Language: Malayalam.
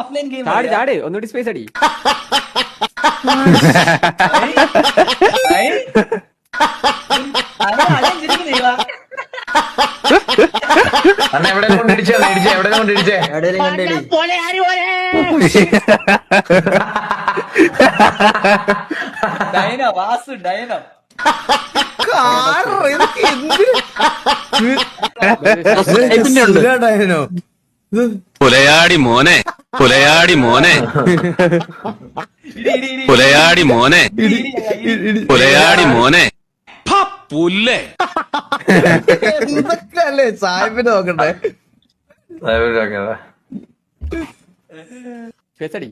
ഓഫ്ലൈൻ ഗെയിം ചാടി ചാടി ഒന്നുകൂടി സ്പേസ് അടി. അണ്ണ എവിടെ കൊണ്ടിടിച്ചേ എവിടെ കൊണ്ടിടിച്ചേ? ഡൈനോ വാസു ഡൈനോ പുലയാടി മോനെ പുലയാടി മോനെ പുലയാടി മോനെ പുലയാടി മോനെ പുല്ലേ ഇതൊക്കെ സാഹിബിന് നോക്കണ്ടേ? സ്പേസ് അടി.